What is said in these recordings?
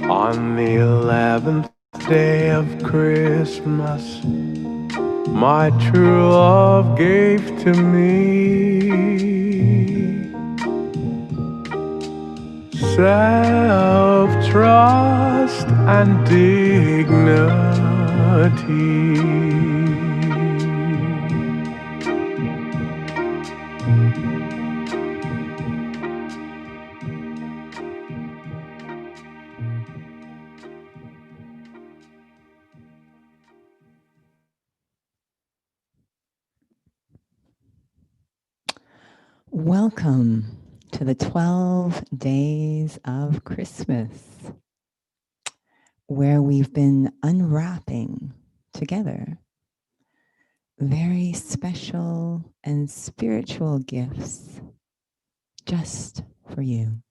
On the 11th day of Christmas, my true love gave to me self-trust and dignity. Welcome to the 12 days of Christmas, where we've been unwrapping together very special and spiritual gifts just for you.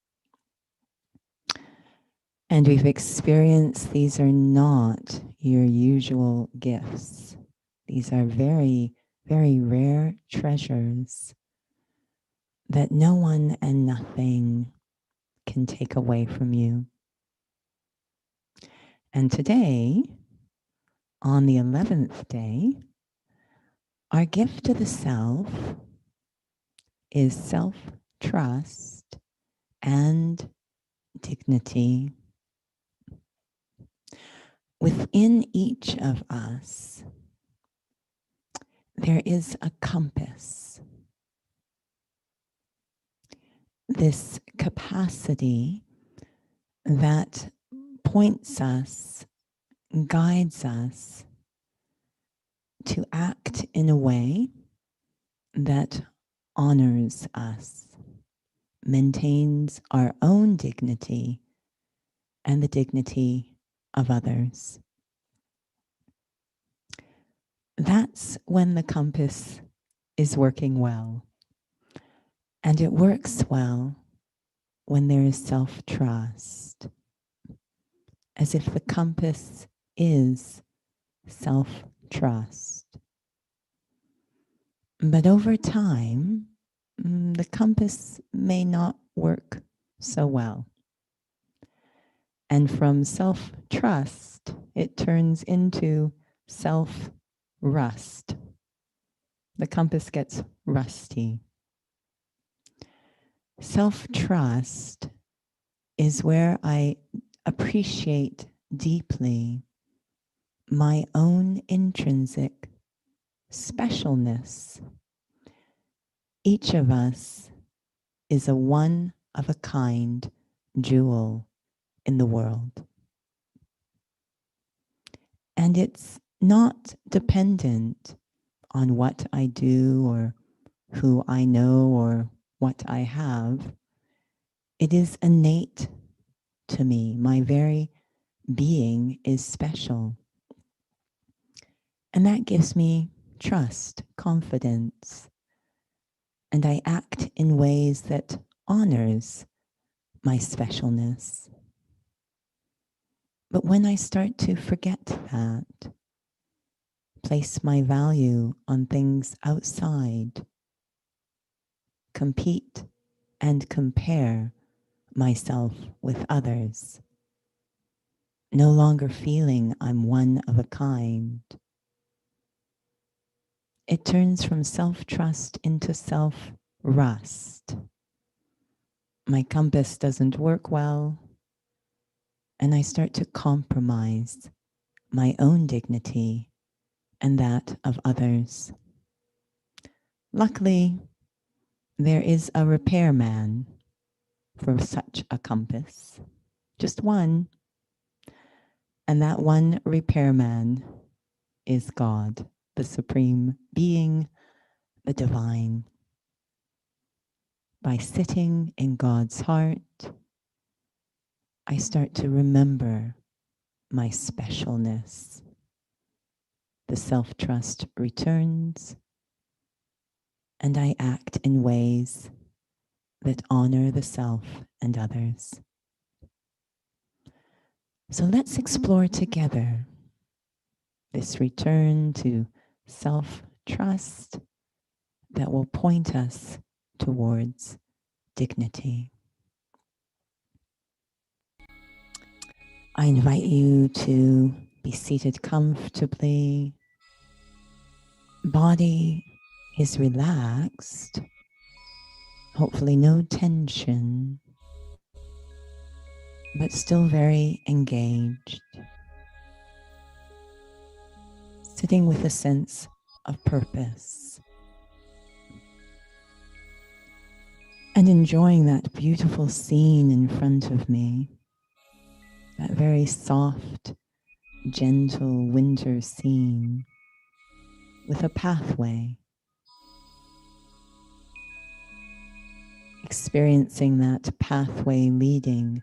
And we've experienced these are not your usual gifts. These are very, very rare treasures that no one and nothing can take away from you. And today, on the 11th day, our gift to the self is self-trust and dignity. Within each of us, there is a compass. This capacity that points us, guides us to act in a way that honors us, maintains our own dignity and the dignity of others. That's when the compass is working well. And it works well when there is self-trust, as if the compass is self-trust. But over time, the compass may not work so well. And from self-trust, it turns into self-rust. The compass gets rusty. Self-trust is where I appreciate deeply my own intrinsic specialness. Each of us is a one-of-a-kind jewel in the world. And it's not dependent on what I do or who I know or what I have. It is innate to me. My very being is special. And that gives me trust, confidence, and I act in ways that honors my specialness. But when I start to forget that, place my value on things outside, compete and compare myself with others, no longer feeling I'm one of a kind, it turns from self-trust into self-rust. My compass doesn't work well, and I start to compromise my own dignity and that of others. Luckily, there is a repairman for such a compass, just one, and that one repairman is God, the Supreme Being, the Divine. By sitting in God's heart, I start to remember my specialness. The self-trust returns, and I act in ways that honor the self and others. So let's explore together this return to self-trust that will point us towards dignity. I invite you to be seated comfortably. Body is relaxed, hopefully no tension, but still very engaged. Sitting with a sense of purpose and enjoying that beautiful scene in front of me, that very soft, gentle winter scene with a pathway, experiencing that pathway leading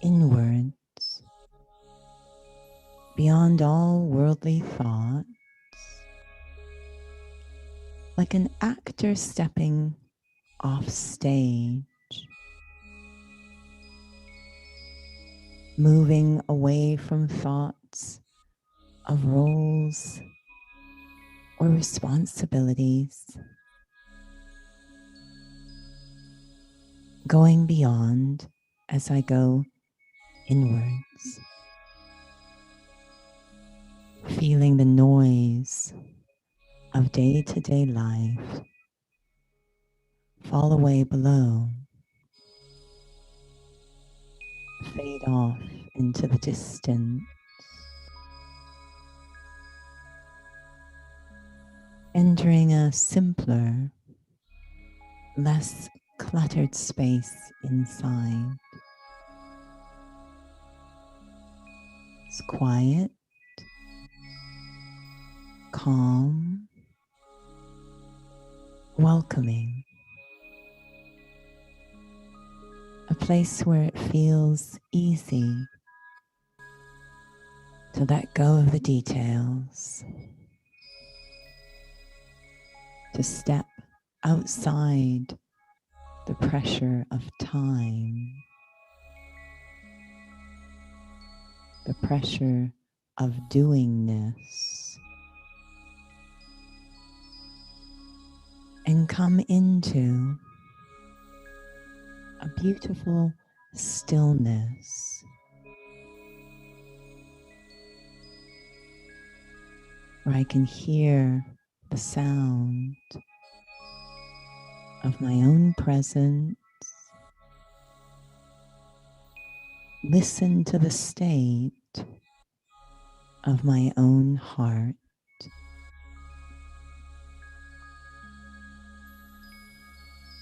inwards beyond all worldly thoughts, like an actor stepping off stage, moving away from thoughts of roles or responsibilities, going beyond as I go inwards, feeling the noise of day-to-day life fall away below, fade off into the distance, entering a simpler, less cluttered space inside. It's quiet, calm, welcoming. A place where it feels easy to let go of the details, to step outside the pressure of time, the pressure of doingness, and come into a beautiful stillness where I can hear the sound of my own presence, listen to the state of my own heart,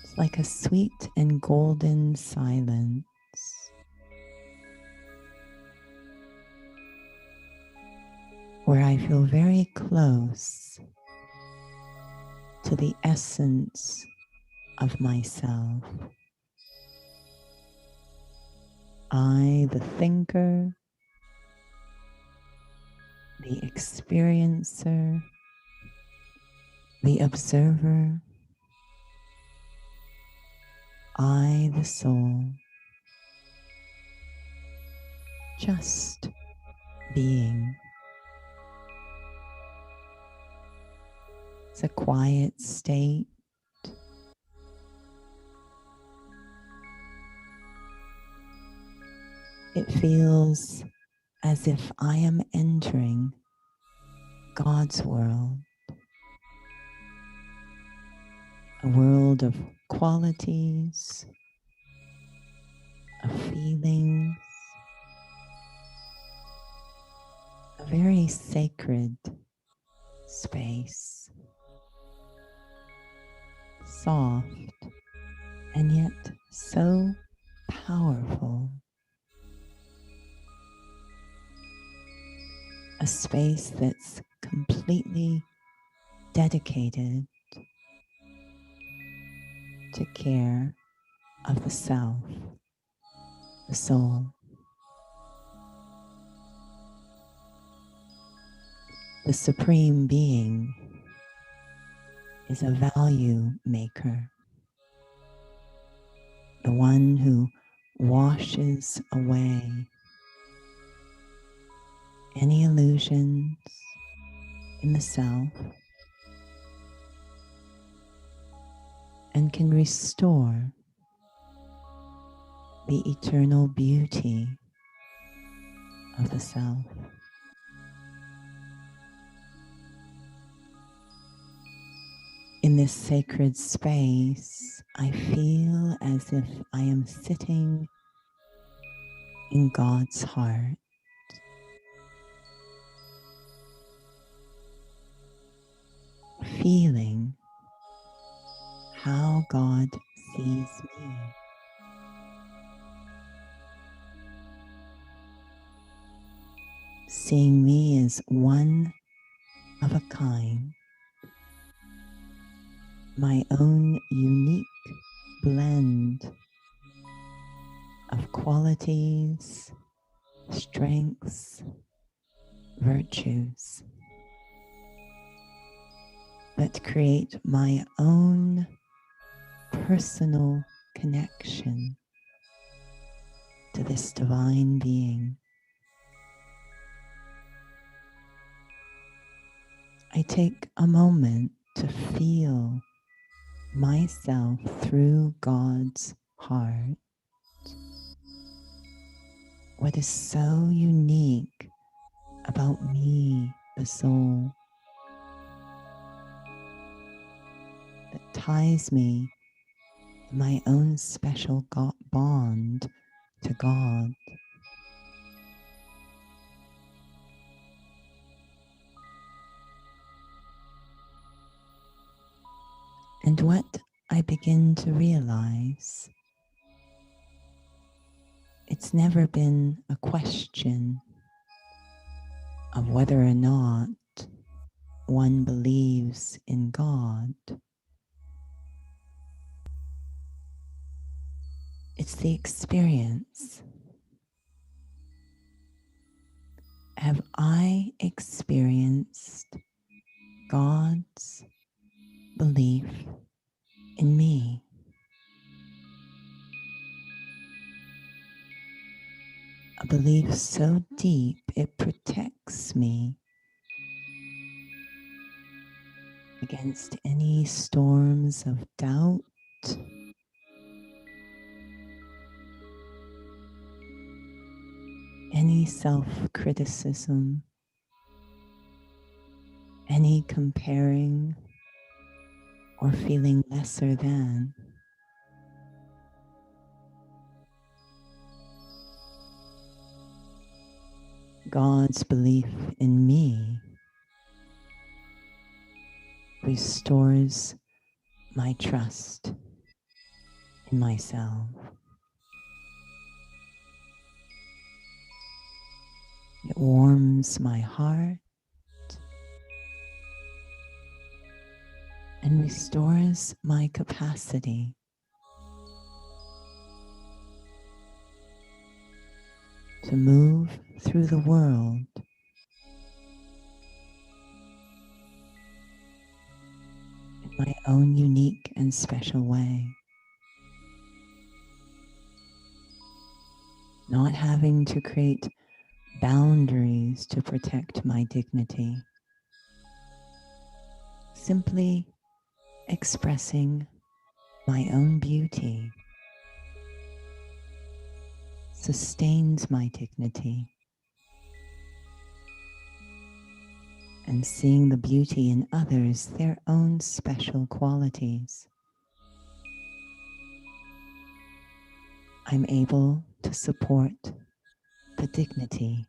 it's like a sweet and golden silence, where I feel very close to the essence of myself. I, the thinker, the experiencer, the observer, I, the soul, just being. It's a quiet state. It feels as if I am entering God's world, a world of qualities, of feelings, a very sacred space, soft and yet so powerful. A space that's completely dedicated to care of the self, the soul. The Supreme Being is a value maker, the one who washes away any illusions in the self and can restore the eternal beauty of the self. In this sacred space, I feel as if I am sitting in God's heart, feeling how God sees me. Seeing me as one of a kind, my own unique blend of qualities, strengths, virtues that create my own personal connection to this divine being. I take a moment to feel myself through God's heart. What is so unique about me, the soul, that ties me in my own special bond to God. And what I begin to realize, it's never been a question of whether or not one believes in God. It's the experience. Have I experienced God's belief in me? A belief so deep it protects me against any storms of doubt, any self-criticism, any comparing or feeling lesser than. God's belief in me restores my trust in myself. It warms my heart and restores my capacity to move through the world in my own unique and special way, not having to create boundaries to protect my dignity, simply expressing my own beauty sustains my dignity, and seeing the beauty in others, their own special qualities. I'm able to support the dignity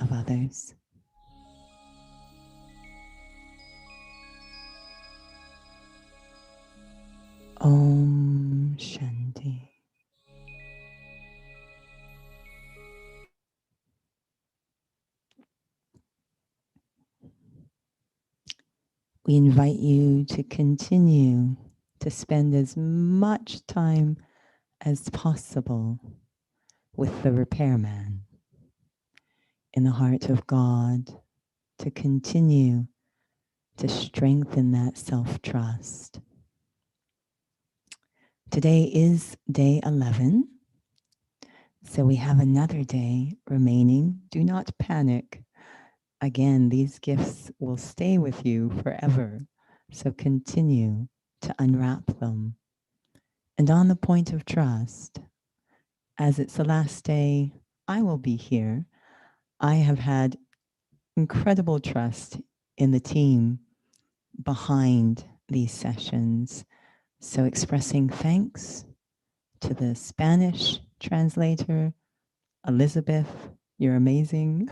of others. Om Shanti. We invite you to continue to spend as much time as possible with the repairman in the heart of God, to continue to strengthen that self-trust. Today is day 11, so we have another day remaining. Do not panic. Again, these gifts will stay with you forever, so continue to unwrap them. And on the point of trust, as it's the last day, I will be here. I have had incredible trust in the team behind these sessions. So expressing thanks to the Spanish translator, Elizabeth, you're amazing,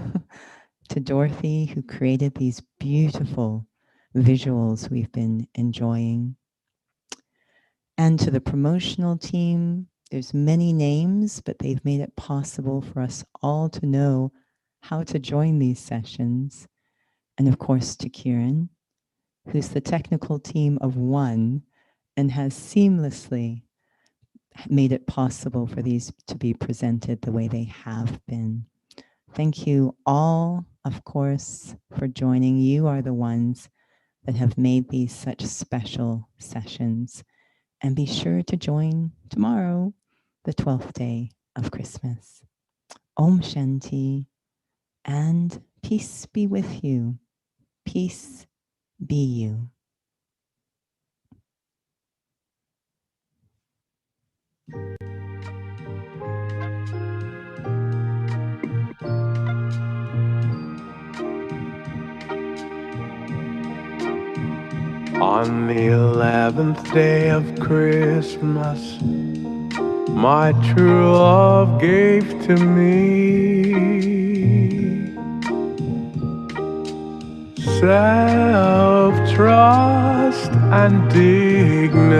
to Dorothy, who created these beautiful visuals we've been enjoying, and to the promotional team. There's many names, but they've made it possible for us all to know how to join these sessions. And of course, to Kieran, who's the technical team of one and has seamlessly made it possible for these to be presented the way they have been. Thank you all, of course, for joining. You are the ones that have made these such special sessions. And be sure to join tomorrow, the 12th day of Christmas. Om Shanti, and peace be with you. Peace be you. On the 11th day of Christmas, my true love gave to me self-trust and dignity.